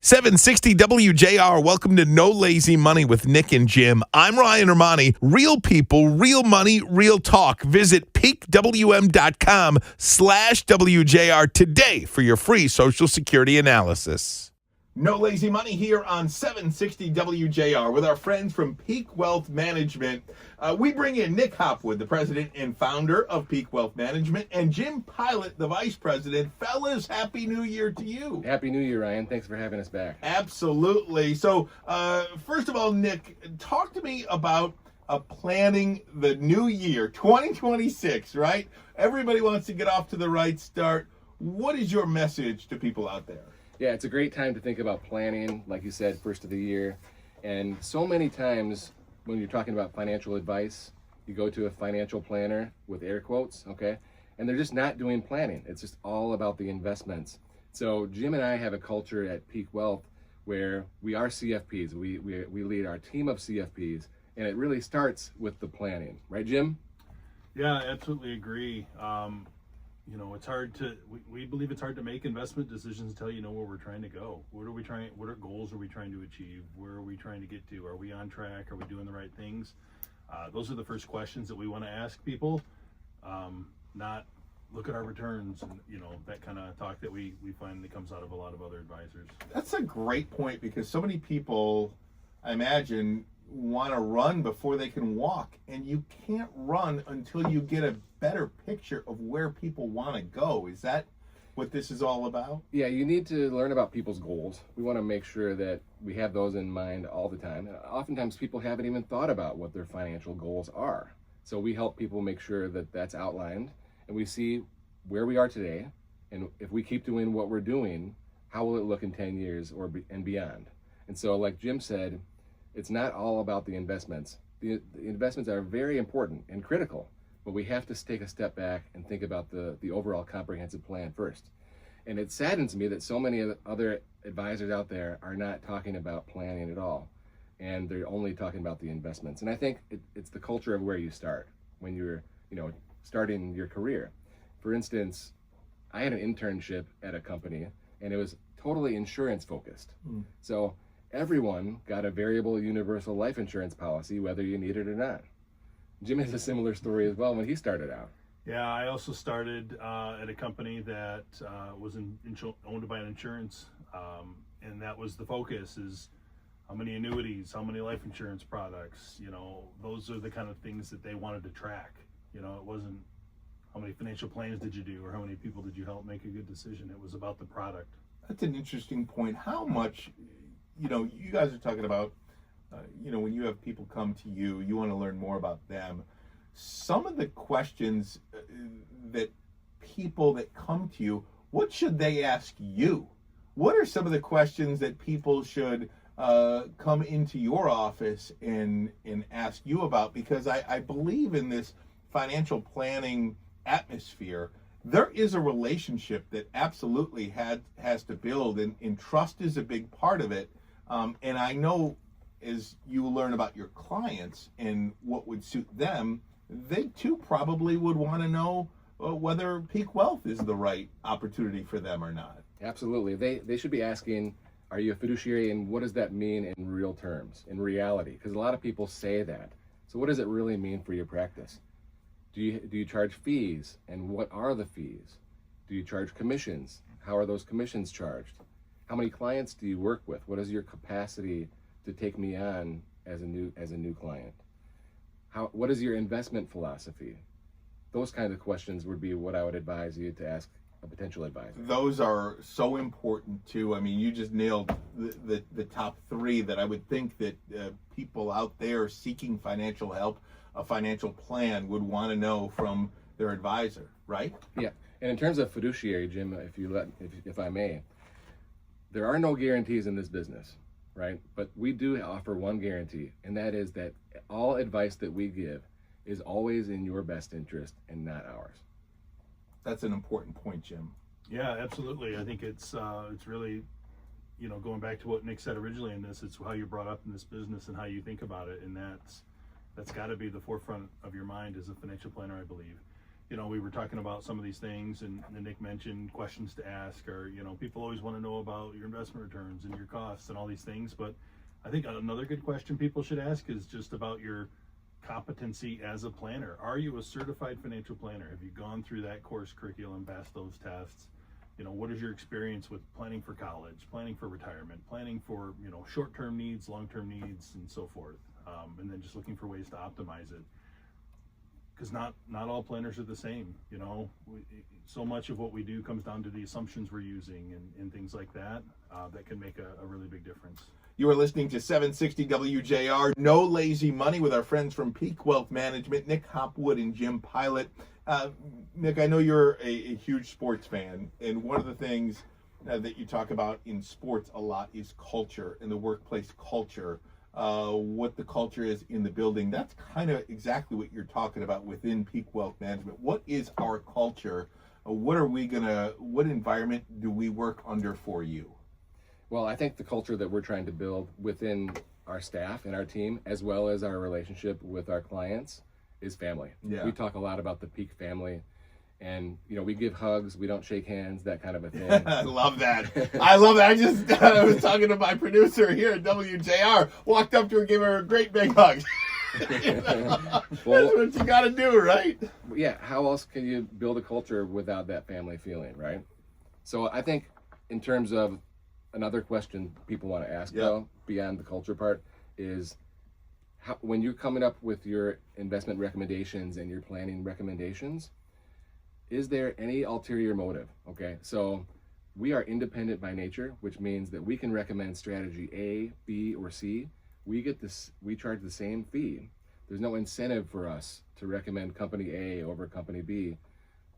760 WJR. Welcome to No Lazy Money with Nick and Jim. I'm Ryan Ermanni. Real people, real money, real talk. Visit peakwm.com/WJR today for your free Social Security analysis. No Lazy Money here on 760 WJR with our friends from Peak Wealth Management. We bring in Nick Hopwood, the president and founder of Peak Wealth Management, and Jim Pilat, the vice president. Fellas, Happy New Year to you. Happy New Year, Ryan. Thanks for having us back. Absolutely. So, first of all, Nick, talk to me about planning the new year, 2026, right? Everybody wants to get off to the right start. What is your message to people out there? Yeah, it's a great time to think about planning, like you said, first of the year. And so many times when you're talking about financial advice, you go to a financial planner with air quotes, okay? And they're just not doing planning. It's just all about the investments. So Jim and I have a culture at Peak Wealth where we are CFPs. We lead our team of CFPs, and it really starts with the planning. Right, Jim? Yeah, I absolutely agree. It's hard to, we believe it's hard to make investment decisions until you know where we're trying to go. What goals are we trying to achieve? Where are we trying to get to? Are we on track? Are we doing the right things? Those are the first questions that we want to ask people, not look at our returns and, that kind of talk that we find that comes out of a lot of other advisors. That's a great point because so many people, I imagine, want to run before they can walk, and you can't run until you get a better picture of where people want to go. Is that what this is all about? Yeah, you need to learn about people's goals. We want to make sure that we have those in mind all the time. And oftentimes people haven't even thought about what their financial goals are. So we help people make sure that that's outlined, and we see where we are today, and if we keep doing what we're doing, how will it look in 10 years and beyond? And so like Jim said, it's not all about the investments. The investments are very important and critical, but we have to take a step back and think about the overall comprehensive plan first. And it saddens me that so many other advisors out there are not talking about planning at all, and they're only talking about the investments. And I think it's the culture of where you start when you're starting your career. For instance, I had an internship at a company, and it was totally insurance focused. So everyone got a variable universal life insurance policy, whether you need it or not. Jim has a similar story as well when he started out. Yeah, I also started at a company that was owned by an insurance, and that was the focus, is how many annuities, how many life insurance products, those are the kind of things that they wanted to track. It wasn't how many financial plans did you do or how many people did you help make a good decision. It was about the product. That's an interesting point. How much, you guys are talking about, when you have people come to you, you want to learn more about them. Some of the questions that people that come to you, what should they ask you? What are some of the questions that people should come into your office and ask you about? Because I believe in this financial planning atmosphere. There is a relationship that absolutely has to build, and trust is a big part of it. And I know as you learn about your clients and what would suit them, they too probably would want to know whether Peak Wealth is the right opportunity for them or not. Absolutely. They should be asking, are you a fiduciary, and what does that mean in real terms, in reality? Because a lot of people say that. So what does it really mean for your practice? Do you charge fees, and what are the fees? Do you charge commissions? How are those commissions charged? How many clients do you work with? What is your capacity to take me on as a new client? What is your investment philosophy? Those kinds of questions would be what I would advise you to ask a potential advisor. Those are so important too. I mean, you just nailed the top three that I would think that people out there seeking financial help, a financial plan, would want to know from their advisor, right? Yeah. And in terms of fiduciary, Jim, if I may, there are no guarantees in this business, right? But we do offer one guarantee, and that is that all advice that we give is always in your best interest and not ours. That's an important point, Jim. Yeah, absolutely. I think it's really, going back to what Nick said originally in this, it's how you're brought up in this business and how you think about it, and that's got to be the forefront of your mind as a financial planner, I believe. we were talking about some of these things, and Nick mentioned questions to ask, or people always want to know about your investment returns and your costs and all these things. But I think another good question people should ask is just about your competency as a planner. Are you a certified financial planner? Have you gone through that course curriculum, passed those tests? What is your experience with planning for college, planning for retirement, planning for short-term needs, long-term needs, and so forth, and then just looking for ways to optimize it. Because not all planners are the same. So much of what we do comes down to the assumptions we're using and things like that that can make a really big difference. You are listening to 760 WJR, No Lazy Money, with our friends from Peak Wealth Management, Nick Hopwood and Jim Pilat. Nick, I know you're a huge sports fan, and one of the things that you talk about in sports a lot is culture and the workplace culture. What the culture is in the building. That's kind of exactly what you're talking about within Peak Wealth Management. What is our culture? What environment do we work under for you? Well, I think the culture that we're trying to build within our staff and our team, as well as our relationship with our clients, is family. Yeah. We talk a lot about the Peak family, and we give hugs, we don't shake hands, that kind of a thing. I love that. I love that. I was talking to my producer here at WJR, walked up to her, gave her a great big hug. That's what you got to do, right? Yeah, how else can you build a culture without that family feeling, right? So I think in terms of another question people want to ask, though, beyond the culture part, is when you're coming up with your investment recommendations and your planning recommendations, is there any ulterior motive? Okay, so we are independent by nature, which means that we can recommend strategy A, B, or C. We charge the same fee. There's no incentive for us to recommend company A over company B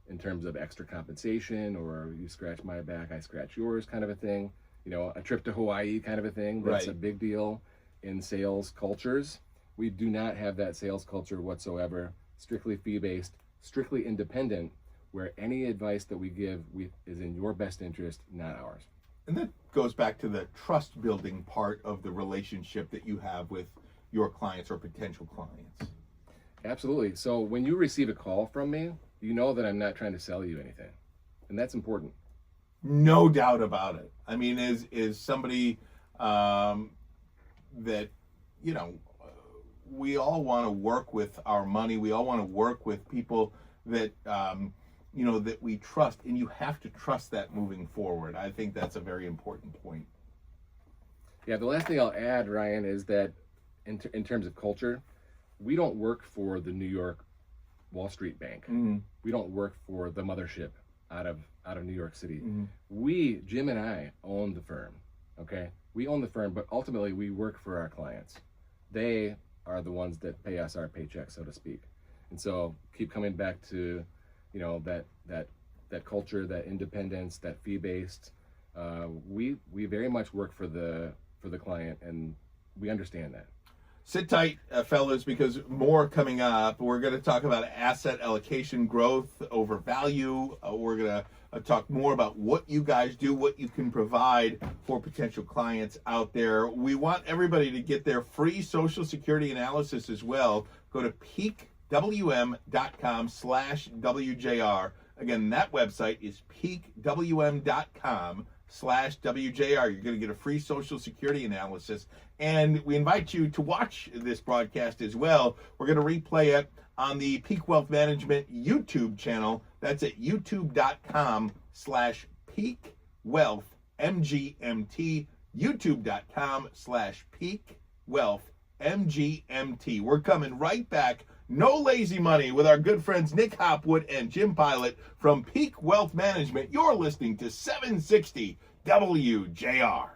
in terms of extra compensation, or you scratch my back, I scratch yours kind of a thing. A trip to Hawaii kind of a thing. That's right. A big deal in sales cultures. We do not have that sales culture whatsoever. Strictly fee-based, strictly independent, where any advice that we give is in your best interest, not ours. And that goes back to the trust building part of the relationship that you have with your clients or potential clients. Absolutely. So when you receive a call from me, you know that I'm not trying to sell you anything. And that's important. No doubt about it. I mean, is somebody that, we all want to work with our money. We all want to work with people that, that we trust, and you have to trust that moving forward. I think that's a very important point. Yeah, the last thing I'll add, Ryan, is that in terms of culture, we don't work for the New York Wall Street Bank. Mm-hmm. We don't work for the mothership out of New York City. Mm-hmm. Jim and I, own the firm. Okay, we own the firm, but ultimately we work for our clients. They are the ones that pay us our paycheck, so to speak. And so keep coming back to, that culture, that independence, that fee-based. We very much work for the client, and we understand that. Sit tight, fellas, because more coming up. We're going to talk about asset allocation growth over value. We're going to talk more about what you guys do, what you can provide for potential clients out there. We want everybody to get their free Social Security analysis as well. Go to peakwm.com/WJR. Again, that website is peakwm.com/WJR. You're going to get a free Social Security analysis. And we invite you to watch this broadcast as well. We're going to replay it on the Peak Wealth Management YouTube channel. That's at youtube.com/peakwealthmgmt, youtube.com/peakwealthmgmt. We're coming right back. No lazy money with our good friends Nick Hopwood and Jim Pilat from Peak Wealth Management. You're listening to 760 WJR.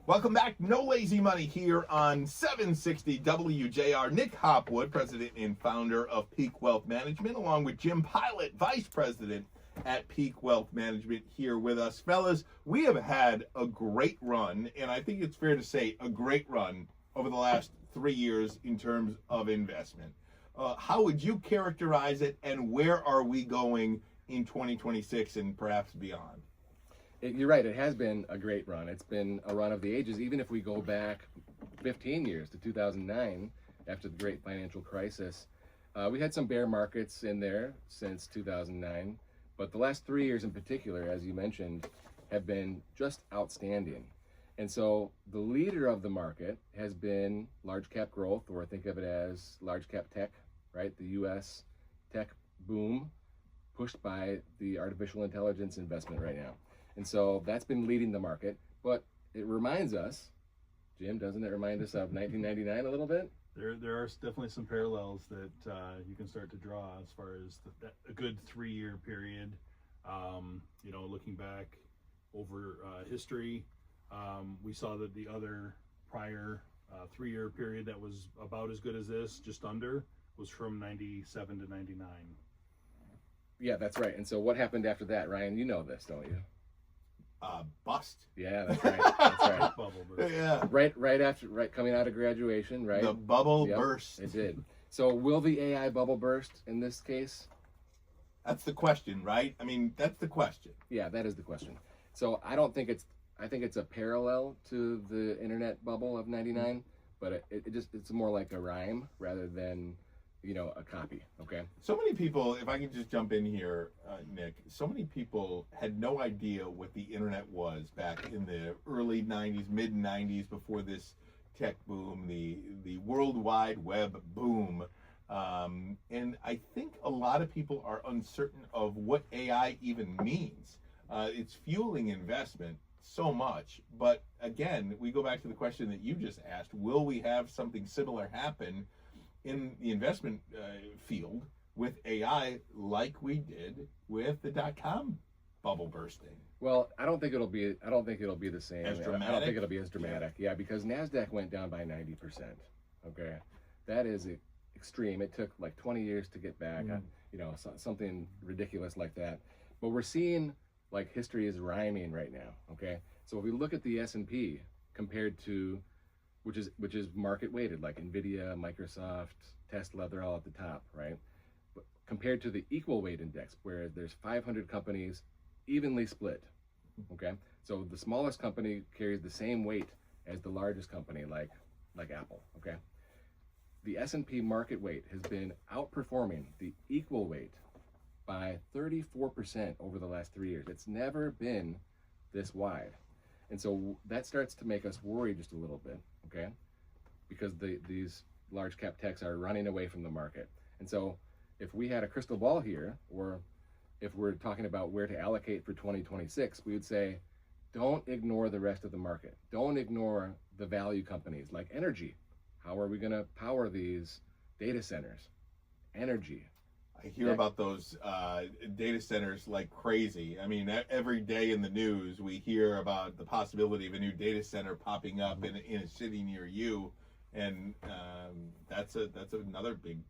Welcome back. No lazy money here on 760 WJR. Nick Hopwood, president and founder of Peak Wealth Management, along with Jim Pilat, vice president at Peak Wealth Management, here with us. Fellas, we have had a great run, and I think it's fair to say a great run over the last 3 years in terms of investment. How would you characterize it, and where are we going in 2026 and perhaps beyond? You're right, it has been a great run. It's been a run of the ages. Even if we go back 15 years to 2009 after the great financial crisis. We had some bear markets in there since 2009, but the last 3 years in particular, as you mentioned, have been just outstanding. And so the leader of the market has been large cap growth, or think of it as large cap tech, right? The US tech boom pushed by the artificial intelligence investment right now. And so that's been leading the market, but it reminds us, Jim, doesn't it remind us of 1999 a little bit? There are definitely some parallels that you can start to draw as far as a good 3-year period. You know, looking back over history, we saw that the other prior 3-year period that was about as good as this, just under, was from 97 to 99. Yeah, that's right. And so what happened after that, Ryan? You know this, don't you? Bust. Yeah, that's right. That's right. Bubble burst. Yeah. Right coming out of graduation, right? The bubble Yep, burst. It did. So will the AI bubble burst in this case? That's the question, right? I mean, that's the question. Yeah, that is the question. So I think it's a parallel to the internet bubble of 99, but it's more like a rhyme rather than, you know, a copy. Okay. So many people, if I can just jump in here, Nick, so many people had no idea what the internet was back in the early 90s, mid 90s, before this tech boom, the World Wide Web boom. And I think a lot of people are uncertain of what AI even means. It's fueling investment so much, but again, we go back to the question that you just asked: will we have something similar happen in the investment field with AI like we did with the .com bubble bursting? Well, I don't think it'll be the same. As I don't dramatic? think it'll be as dramatic. Yeah, because Nasdaq went down by 90%. Okay, that is extreme. It took like 20 years to get back. You know, something ridiculous like that. But we're seeing like history is rhyming right now. Okay, so if we look at the S&P compared to which is market weighted, like Nvidia, Microsoft, Tesla, they're all at the top, right? But compared to the equal weight index, where there's 500 companies evenly split. Okay, so the smallest company carries the same weight as the largest company, like Apple. Okay, the S&P market weight has been outperforming the equal weight by 34% over the last 3 years. It's never been this wide. And so that starts to make us worry just a little bit, okay? Because these large cap techs are running away from the market. And so if we had a crystal ball here, or if we're talking about where to allocate for 2026, we would say, don't ignore the rest of the market. Don't ignore the value companies like energy. How are we gonna power these data centers? Energy. I hear about those data centers like crazy. I mean, every day in the news, we hear about the possibility of a new data center popping up in a city near you, and that's another big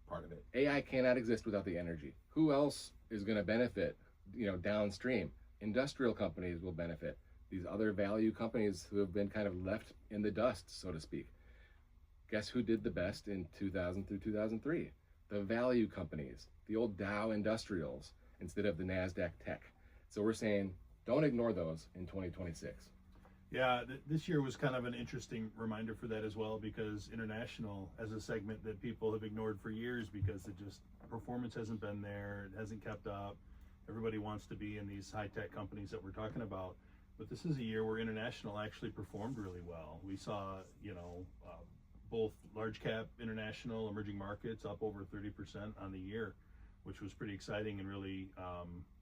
part of it. AI cannot exist without the energy. Who else is going to benefit? You know, downstream, industrial companies will benefit. These other value companies who have been kind of left in the dust, so to speak. Guess who did the best in 2000 through 2003? The value companies, the old Dow Industrials, instead of the NASDAQ Tech. So we're saying, don't ignore those in 2026. Yeah, this year was kind of an interesting reminder for that as well, because international as a segment that people have ignored for years because performance hasn't been there, it hasn't kept up. Everybody wants to be in these high-tech companies that we're talking about. But this is a year where international actually performed really well. We saw, both large cap, international, emerging markets up over 30% on the year, which was pretty exciting and really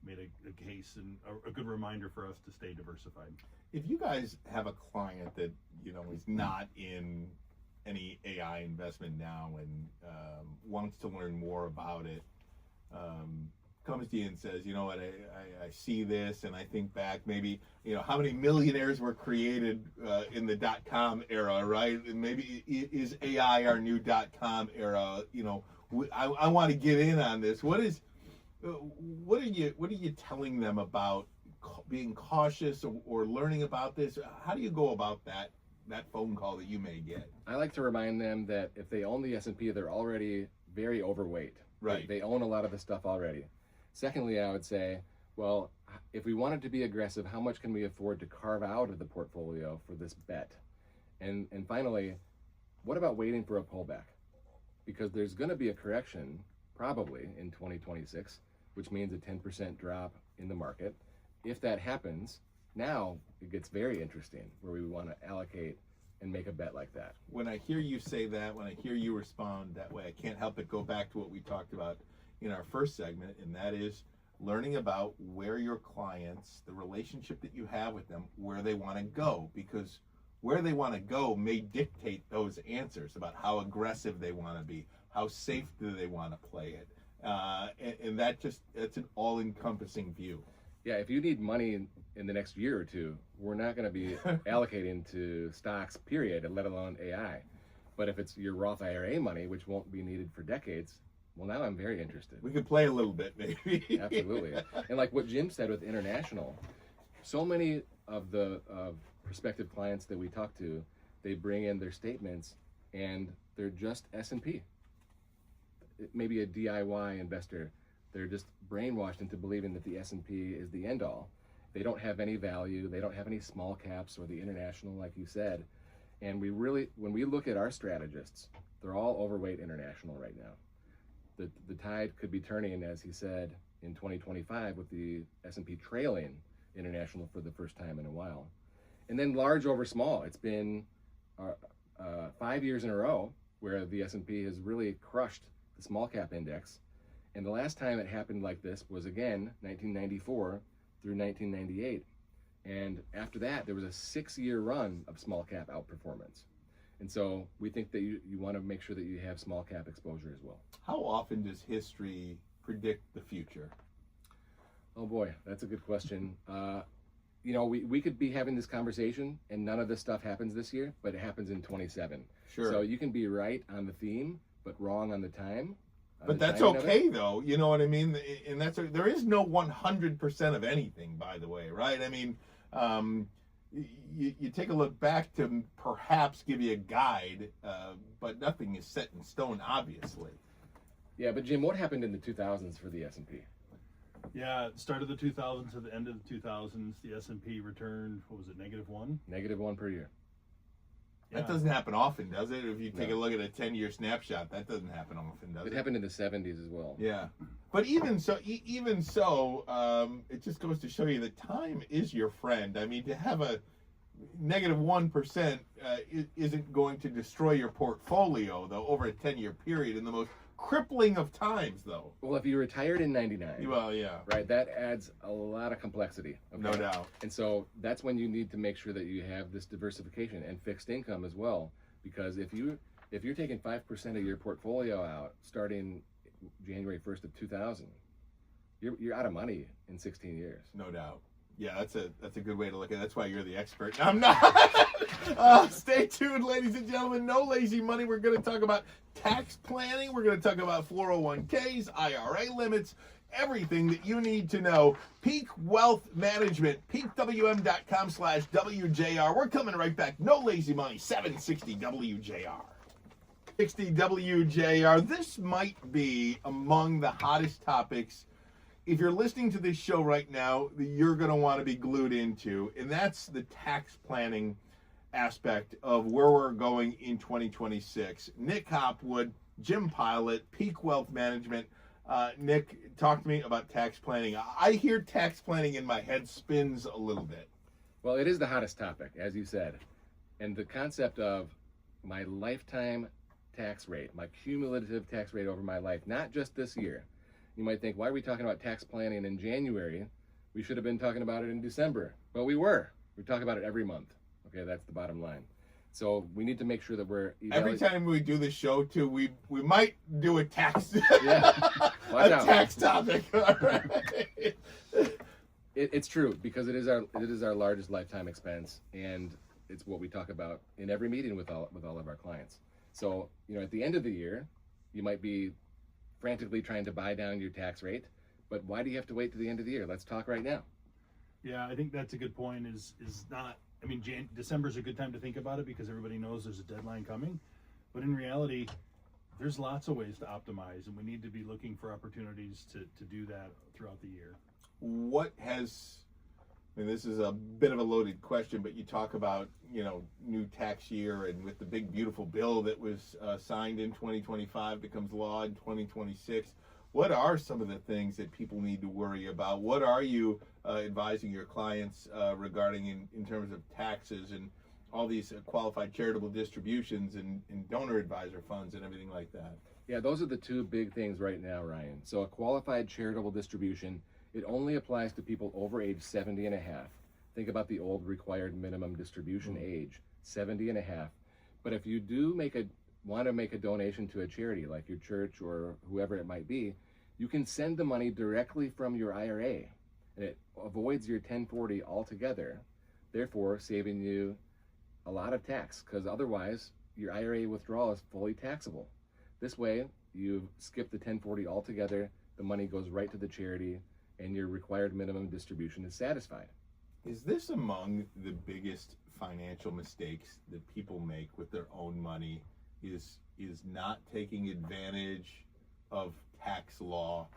made a case and a good reminder for us to stay diversified. If you guys have a client that is not in any AI investment now and wants to learn more about it, comes to you and says, you know what, I see this and I think back maybe, how many millionaires were created in the .com era, right? And maybe is AI our new .com era? I want to get in on this. What are you telling them about being cautious or learning about this? How do you go about that phone call that you may get? I like to remind them that if they own the S&P, they're already very overweight. Right. They own a lot of the stuff already. Secondly, I would say, well, if we wanted to be aggressive, how much can we afford to carve out of the portfolio for this bet? And finally, what about waiting for a pullback? because there's going to be a correction probably in 2026, which means a 10% drop in the market. If that happens, now it gets very interesting where we want to allocate and make a bet like that. When I hear you say that, when I hear you respond that way, I can't help but go back to what we talked about in our first segment, and that is learning about where your clients, the relationship that you have with them, where they want to go, because where they want to go may dictate those answers about how aggressive they want to be, how safe do they want to play it, and that's an all-encompassing view. Yeah, if you need money in the next year or two, we're not going to be allocating to stocks, period, let alone AI. But if it's your Roth IRA money, which won't be needed for decades, well, now I'm very interested. We could play a little bit, maybe. Absolutely. And like what Jim said with international, so many of the prospective clients that we talk to, they bring in their statements and they're just S&P. Maybe a DIY investor, they're just brainwashed into believing that the S&P is the end all. They don't have any value. They don't have any small caps or the international, like you said. And we really, when we look at our strategists, they're all overweight international right now. The tide could be turning, as he said, in 2025 with the S&P trailing international for the first time in a while. And then large over small. It's been 5 years in a row where the S&P has really crushed the small cap index. And the last time it happened like this was, again, 1994 through 1998. And after that, there was a 6-year run of small cap outperformance. And so we think that you want to make sure that you have small cap exposure as well. How often does history predict the future? Oh boy, that's a good question. We could be having this conversation and none of this stuff happens this year, but it happens in 27. Sure. So you can be right on the theme, but wrong on the time. But that's okay, though. You know what I mean? And there is no 100% of anything, by the way, right? I mean, you take a look back to perhaps give you a guide, but nothing is set in stone, obviously. Yeah, but Jim, what happened in the 2000s for the S&P? Yeah, start of the 2000s to the end of the 2000s, the S&P returned, what was it, -1? -1 per year. Yeah. That doesn't happen often, does it? If you take a look at a 10-year snapshot, that doesn't happen often, does it? It happened in the 70s as well. Yeah. But even so, it just goes to show you that time is your friend. I mean, to have a -1% isn't going to destroy your portfolio, though, over a 10-year period in the most crippling of times, though. Well, if you retired in 99, Well, yeah. right, that adds a lot of complexity. Okay? No doubt. And so that's when you need to make sure that you have this diversification and fixed income as well. Because if you're taking 5% of your portfolio out starting January 1st of 2000, you're out of money in 16 years. No doubt. Yeah, that's a good way to look at it. That's why you're the expert. I'm not. Stay tuned, ladies and gentlemen. No lazy money. We're going to talk about tax planning. We're going to talk about 401ks, IRA limits, everything that you need to know. Peak Wealth Management, peakwm.com/WJR. We're coming right back. No lazy money, 760 WJR. 60 WJR. This might be among the hottest topics. If you're listening to this show right now, you're going to want to be glued into, and that's the tax planning aspect of where we're going in 2026. Nick Hopwood, Jim Pilat, Peak Wealth Management. Nick, talk to me about tax planning. I hear tax planning in my head spins a little bit. Well, it is the hottest topic, as you said. And the concept of my lifetime tax rate, my cumulative tax rate over my life, not just this year. You might think, why are we talking about tax planning in January? We should have been talking about it in December. Well, we were. We talk about it every month. Okay, that's the bottom line. So we need to make sure that we're every time we do this show too, we might do a tax tax topic. All right. It's true because it is our largest lifetime expense, and it's what we talk about in every meeting with all of our clients. So at the end of the year, you might be frantically trying to buy down your tax rate, but why do you have to wait to the end of the year? Let's talk right now. Yeah, I think that's a good point. Is not. I mean, December's a good time to think about it because everybody knows there's a deadline coming. But in reality, there's lots of ways to optimize, and we need to be looking for opportunities to do that throughout the year. What has I mean, this is a bit of a loaded question, but you talk about, new tax year, and with the big, beautiful bill that was signed in 2025 becomes law in 2026. What are some of the things that people need to worry about? What are you advising your clients regarding in terms of taxes and all these qualified charitable distributions and donor advisor funds and everything like that? Yeah, those are the two big things right now, Ryan. So a qualified charitable distribution, it only applies to people over age 70 and a half. Think about the old required minimum distribution age, 70 and a half. But if you do want to make a donation to a charity like your church or whoever it might be, you can send the money directly from your IRA, and it avoids your 1040 altogether, therefore saving you a lot of tax, because otherwise your IRA withdrawal is fully taxable. This way, you skip the 1040 altogether, the money goes right to the charity, and your required minimum distribution is satisfied. Is this among the biggest financial mistakes that people make with their own money? Is not taking advantage of tax law,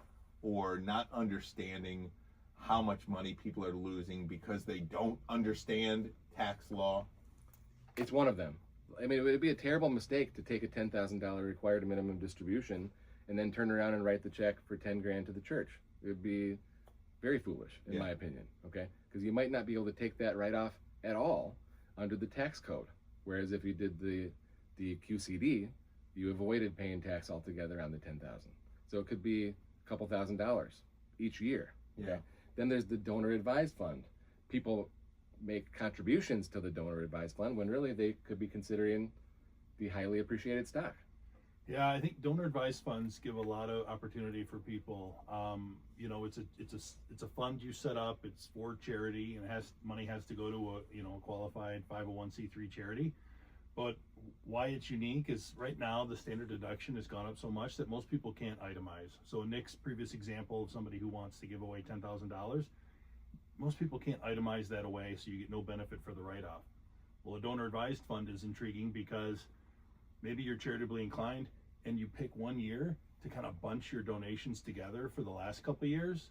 or not understanding how much money people are losing because they don't understand tax law? It's one of them. I mean, it would be a terrible mistake to take a $10,000 required minimum distribution and then turn around and write the check for 10 grand to the church. It would be very foolish, in my opinion, okay? Because you might not be able to take that write-off at all under the tax code. Whereas if you did the QCD, you avoided paying tax altogether on the 10,000. So it could be a couple $1,000s each year. Okay? Yeah. Then there's the donor advised fund. People make contributions to the donor advised fund when really they could be considering the highly appreciated stock. Yeah, I think donor advised funds give a lot of opportunity for people. It's a fund you set up. It's for charity, and money has to go to a qualified 501c3 charity. But why it's unique is right now the standard deduction has gone up so much that most people can't itemize. So Nick's previous example of somebody who wants to give away $10,000, most people can't itemize that away, so you get no benefit for the write-off. Well, a donor advised fund is intriguing because maybe you're charitably inclined and you pick one year to kind of bunch your donations together for the last couple of years,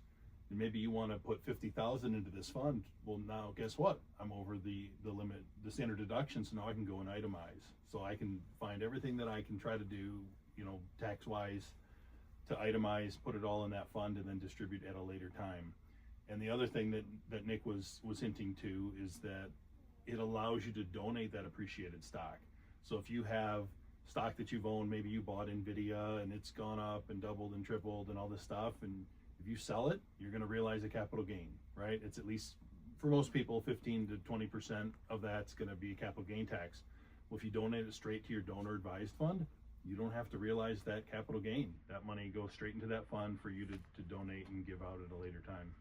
and maybe you want to put 50,000 into this fund. Well, now guess what? I'm over the limit, the standard deduction, so now I can go and itemize. So I can find everything that I can try to do, tax-wise, to itemize, put it all in that fund, and then distribute at a later time. And the other thing that Nick was hinting to is that it allows you to donate that appreciated stock. So if you have stock that you've owned, maybe you bought NVIDIA and it's gone up and doubled and tripled and all this stuff, and if you sell it, you're going to realize a capital gain, right? It's at least, for most people, 15 to 20% of that's going to be capital gain tax. Well, if you donate it straight to your donor advised fund, you don't have to realize that capital gain. That money goes straight into that fund for you to donate and give out at a later time.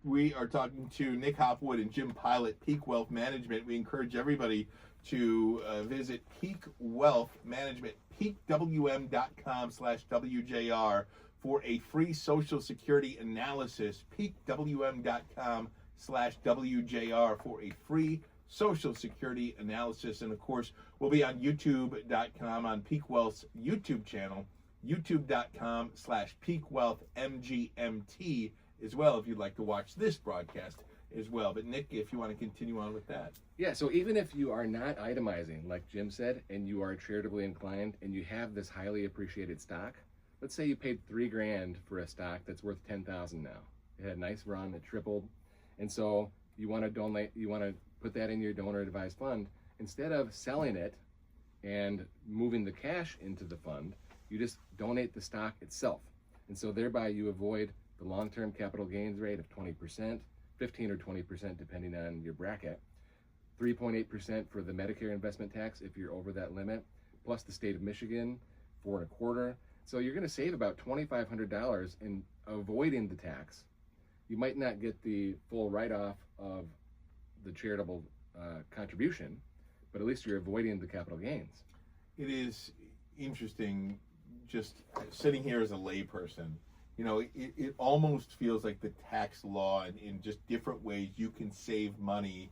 We are talking to Nick Hopwood and Jim Pilat, Peak Wealth Management. We encourage everybody to visit Peak Wealth Management, peakwm.com/WJR, for a free Social Security analysis. peakwm.com/WJR for a free Social Security analysis. And of course, we'll be on youtube.com on Peak Wealth's YouTube channel, youtube.com/peakwealthmgmt as well, if you'd like to watch this broadcast as well. But Nick, if you want to continue on with that. Yeah, so even if you are not itemizing, like Jim said, and you are charitably inclined and you have this highly appreciated stock, let's say you paid $3 grand for a stock that's worth $10,000 now. It had a nice run, it tripled, and so you want to donate, you want to put that in your donor advised fund. Instead of selling it and moving the cash into the fund, you just donate the stock itself, and so thereby you avoid the long-term capital gains rate of 20%, 15 or 20% depending on your bracket, 3.8% for the Medicare investment tax if you're over that limit, plus the state of Michigan, 4.25%. So you're going to save about $2,500 in avoiding the tax. You might not get the full write-off of the charitable contribution, but at least you're avoiding the capital gains. It is interesting, just sitting here as a layperson. It almost feels like the tax law in just different ways you can save money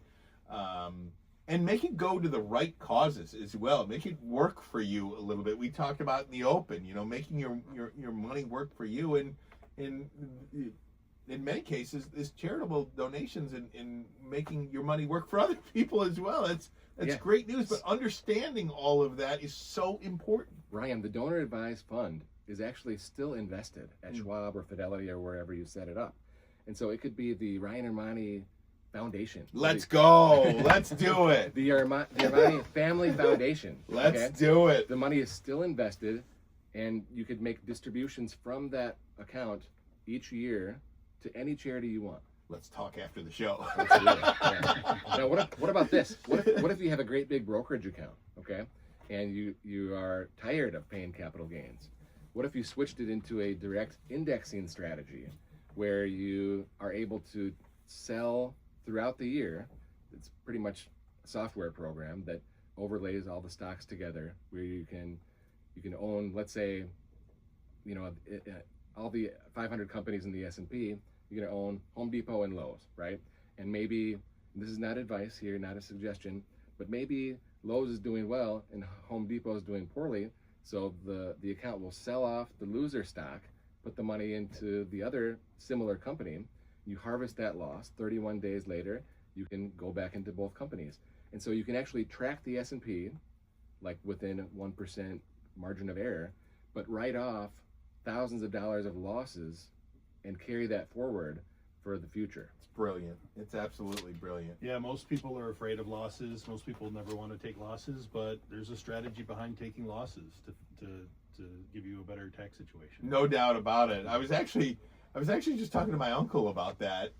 and make it go to the right causes as well. Make it work for you a little bit. We talked about in the open, making your money work for you. And in many cases, is charitable donations in making your money work for other people as well. That's Yeah. great news, but understanding all of that is so important. Ryan, the donor advised fund is actually still invested at Schwab or Fidelity or wherever you set it up. And so it could be the Ryan Ermanni Foundation. Let's go. Let's do it. The Ermanni Family Foundation. Let's do it. The money is still invested, and you could make distributions from that account each year to any charity you want. Let's talk after the show. Absolutely. Yeah. Now, what about this? What if you have a great big brokerage account, okay, and you are tired of paying capital gains? What if you switched it into a direct indexing strategy where you are able to sell throughout the year? It's pretty much a software program that overlays all the stocks together, where you can own, let's say, all the 500 companies in the S&P. You're going to own Home Depot and Lowe's, right? And maybe, this is not advice here, not a suggestion, but maybe Lowe's is doing well and Home Depot is doing poorly, so the account will sell off the loser stock, put the money into the other similar company. You harvest that loss. 31 days later, you can go back into both companies. And so you can actually track the S&P, like within 1% margin of error, but write off thousands of dollars of losses and carry that forward for the future. It's brilliant. It's absolutely brilliant. Yeah, most people are afraid of losses. Most people never want to take losses, but there's a strategy behind taking losses to give you a better tax situation. No doubt about it. I was actually just talking to my uncle about that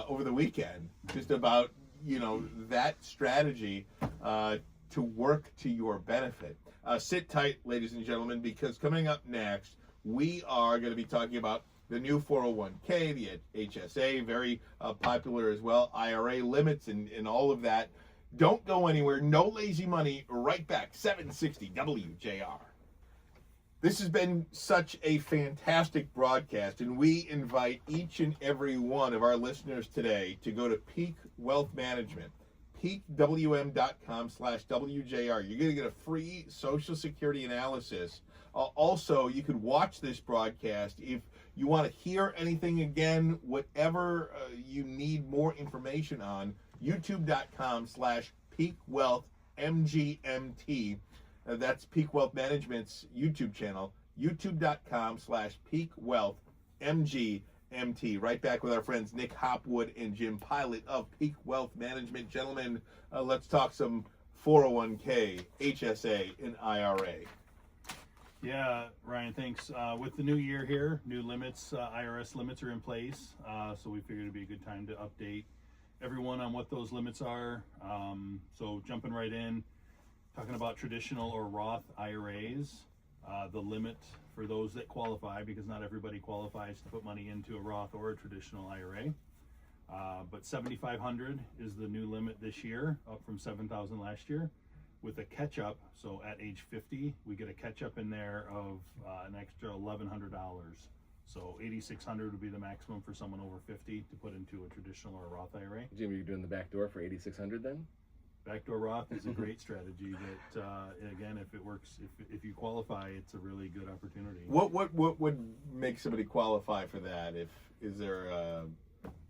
over the weekend, just about that strategy to work to your benefit. Sit tight, ladies and gentlemen, because coming up next, we are going to be talking about the new 401k, the HSA, very popular as well, IRA limits and all of that. Don't go anywhere. No lazy money. Right back. 760 WJR. This has been such a fantastic broadcast, and we invite each and every one of our listeners today to go to Peak Wealth Management, peakwm.com/WJR. You're going to get a free Social Security analysis. Also, you could watch this broadcast if you want to hear anything again, whatever you need more information on, youtube.com/peakwealthmgmt. That's Peak Wealth Management's YouTube channel, youtube.com/peakwealthmgmt. Right back with our friends Nick Hopwood and Jim Pilat of Peak Wealth Management. Gentlemen, let's talk some 401k, HSA, and IRA. Yeah, Ryan, thanks. With the new year here, new limits, IRS limits are in place. So we figured it'd be a good time to update everyone on what those limits are. So jumping right in, talking about traditional or Roth IRAs, the limit for those that qualify, because not everybody qualifies to put money into a Roth or a traditional IRA. But $7,500 is the new limit this year, up from $7,000 last year, with a catch-up. So at age 50, we get a catch-up in there of an extra $1,100. So $8,600 would be the maximum for someone over 50 to put into a traditional or a Roth IRA. Jim, you're doing the back door for $8,600 then? Backdoor Roth is a great strategy that, again, if it works, if you qualify, it's a really good opportunity. What would make somebody qualify for that?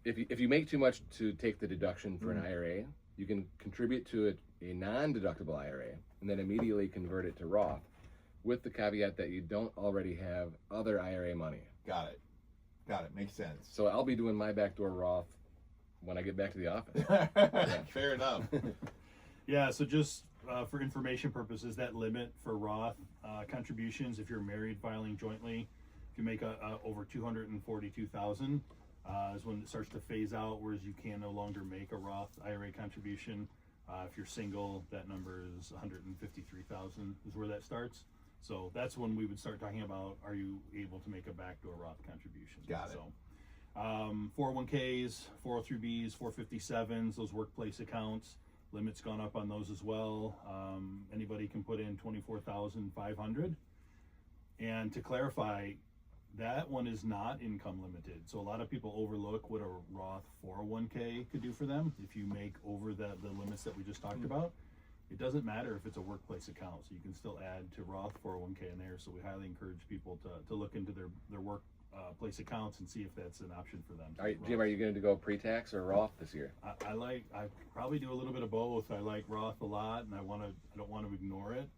If you make too much to take the deduction for an IRA, you can contribute to it a non-deductible IRA and then immediately convert it to Roth, with the caveat that you don't already have other IRA money. Got it. Makes sense. So I'll be doing my backdoor Roth when I get back to the office. Fair enough. Yeah, so just for information purposes, that limit for Roth contributions, if you're married filing jointly, if you make over $242,000, is when it starts to phase out, whereas you can no longer make a Roth IRA contribution. If you're single, that number is $153,000 is where that starts. So that's when we would start talking about, are you able to make a backdoor Roth contribution? Got it. So 401ks, 403bs, 457s, those workplace accounts, limits gone up on those as well. Anybody can put in $24,500. And to clarify, that one is not income limited. So a lot of people overlook what a Roth 401k could do for them. If you make over the limits that we just talked about, it doesn't matter if it's a workplace account. So you can still add to Roth 401k in there. So we highly encourage people to look into their work place accounts and see if that's an option for them. Jim, are you going to go pre-tax or Roth this year? I probably do a little bit of both. I like Roth a lot, and I don't want to ignore it.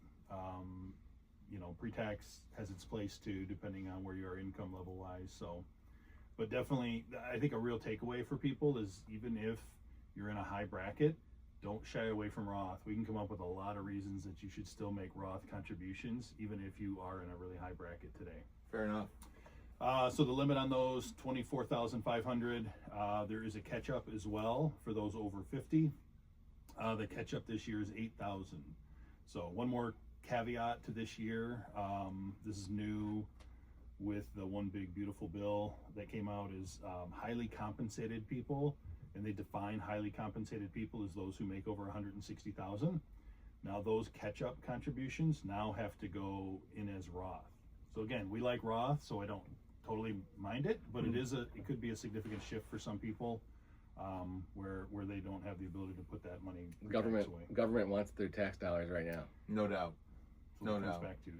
Pre-tax has its place too, depending on where you are income level wise. So, but definitely, I think a real takeaway for people is, even if you're in a high bracket, don't shy away from Roth. We can come up with a lot of reasons that you should still make Roth contributions, even if you are in a really high bracket today. Fair enough. So the limit on those, 24,500. There is a catch up as well for those over 50. The catch up this year is 8,000. So one more caveat to this year. This is new with the one big beautiful bill that came out, is highly compensated people, and they define highly compensated people as those who make over 160,000. Now those catch up contributions now have to go in as Roth. So again, we like Roth, so I don't totally mind it, but it could be a significant shift for some people, where they don't have the ability to put that money away. Government wants their tax dollars right now. No doubt. So it comes back to,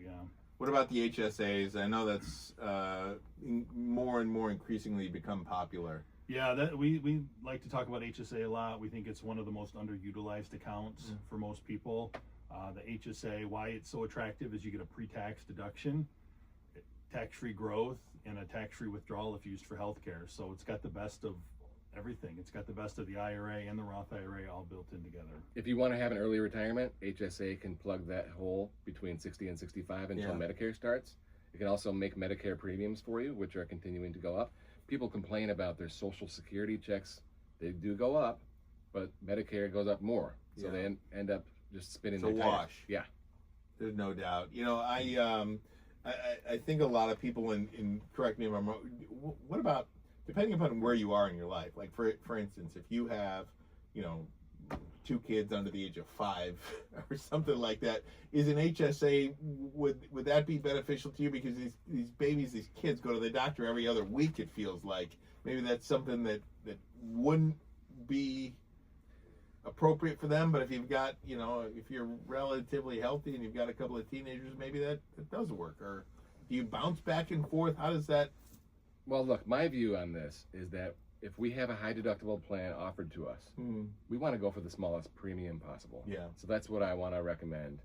What about the HSAs? I know that's more and more increasingly become popular. Yeah, that we like to talk about HSA a lot. We think it's one of the most underutilized accounts for most people. The HSA, why it's so attractive is you get a pre-tax deduction, tax-free growth, and a tax-free withdrawal if used for healthcare. So it's got the best of everything. It's got the best of the IRA and the Roth IRA all built in together. If you want to have an early retirement, HSA can plug that hole between 60 and 65 until Medicare starts. It can also make Medicare premiums for you, which are continuing to go up. People complain about their Social Security checks. They do go up, but Medicare goes up more. So they end up just spinning their tires. It's a wash. Yeah. There's no doubt. I think a lot of people, and correct me if I'm wrong, what about, depending upon where you are in your life, like for instance, if you have, 2 kids under the age of 5 or something like that, is an HSA, would that be beneficial to you? Because these kids go to the doctor every other week, it feels like. Maybe that's something that wouldn't be appropriate for them, but if you've got, if you're relatively healthy and you've got a couple of teenagers, maybe that does work. Or do you bounce back and forth? How does that? Well, look, my view on this is that if we have a high deductible plan offered to us, we want to go for the smallest premium possible. Yeah. So that's what I want to recommend,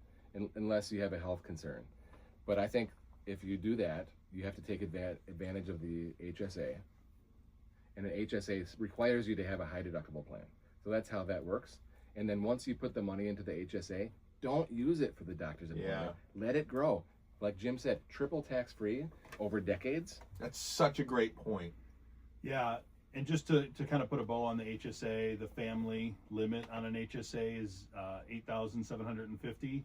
unless you have a health concern. But I think if you do that, you have to take advantage of the HSA. And the HSA requires you to have a high deductible plan. So that's how that works. And then once you put the money into the HSA, don't use it for the doctor's appointment. Let it grow. Like Jim said, triple tax-free over decades. That's such a great point. Yeah, and just to kind of put a bow on the HSA, the family limit on an HSA is $8,750.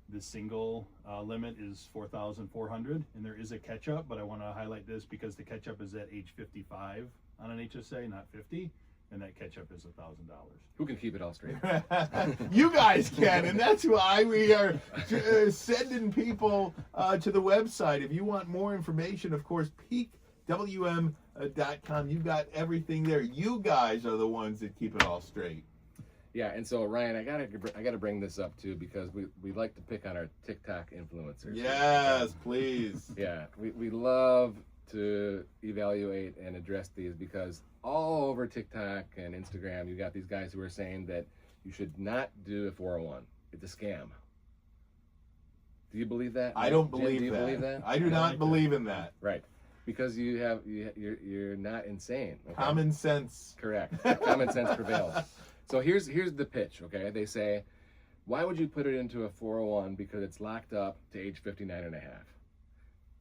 The single limit is $4,400, and there is a catch-up, but I want to highlight this because the catch-up is at age 55 on an HSA, not 50. And that catch-up is $1,000. Who can keep it all straight? You guys can, and that's why we are sending people to the website. If you want more information, of course, peakwm.com. You've got everything there. You guys are the ones that keep it all straight. Yeah, and so Ryan, I gotta bring this up too, because we like to pick on our TikTok influencers. Yes, please. Yeah, we love to evaluate and address these, because all over TikTok and Instagram, you got these guys who are saying that you should not do a 401. It's a scam. Do you believe that? I don't Jim, believe do you that. believe that? I do not believe in that. Right. Because you're not insane. Okay? Common sense. Correct. Common sense prevails. So here's the pitch, okay? They say, why would you put it into a 401? Because it's locked up to age 59 and a half.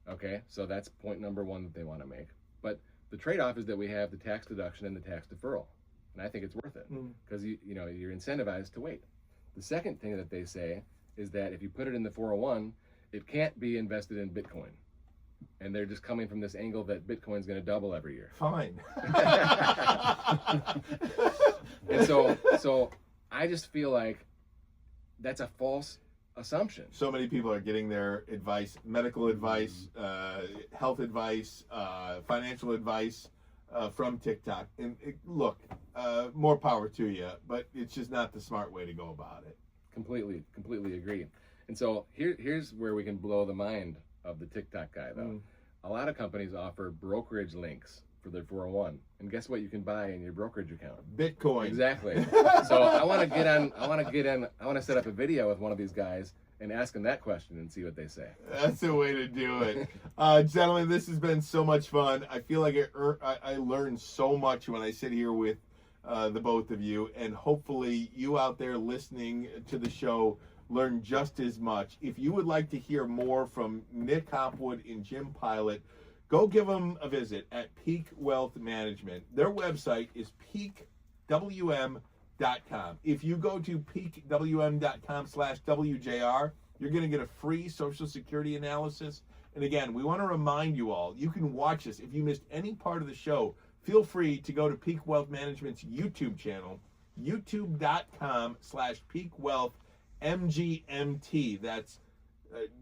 Okay, so that's point number one that they want to make. But the trade-off is that we have the tax deduction and the tax deferral. And I think it's worth it, because you're incentivized to wait. The second thing that they say is that if you put it in the 401, it can't be invested in Bitcoin. And they're just coming from this angle that Bitcoin's going to double every year. Fine. And so I just feel like that's a false assumption. So many people are getting their advice, medical advice, health advice, financial advice from TikTok. And look, more power to you, but it's just not the smart way to go about it. Completely agree. And so here's where we can blow the mind of the TikTok guy, though. A lot of companies offer brokerage links for their 401, and guess what you can buy in your brokerage account? Bitcoin. Exactly. So I want to set up a video with one of these guys and ask them that question and see what they say. That's the way to do it. Gentlemen, this has been so much fun. I feel like I learned so much when I sit here with the both of you, and hopefully you out there listening to the show learn just as much. If you would like to hear more from Nick Hopwood and Jim Pilat, go give them a visit at Peak Wealth Management. Their website is peakwm.com. If you go to peakwm.com/WJR, you're going to get a free Social Security analysis. And again, we want to remind you all, you can watch us. If you missed any part of the show, feel free to go to Peak Wealth Management's YouTube channel, youtube.com/peakwealthmgmt. That's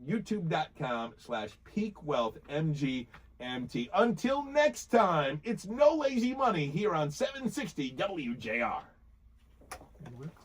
youtube.com/peakwealthmgmt. Until next time, it's No Lazy Money here on 760 WJR.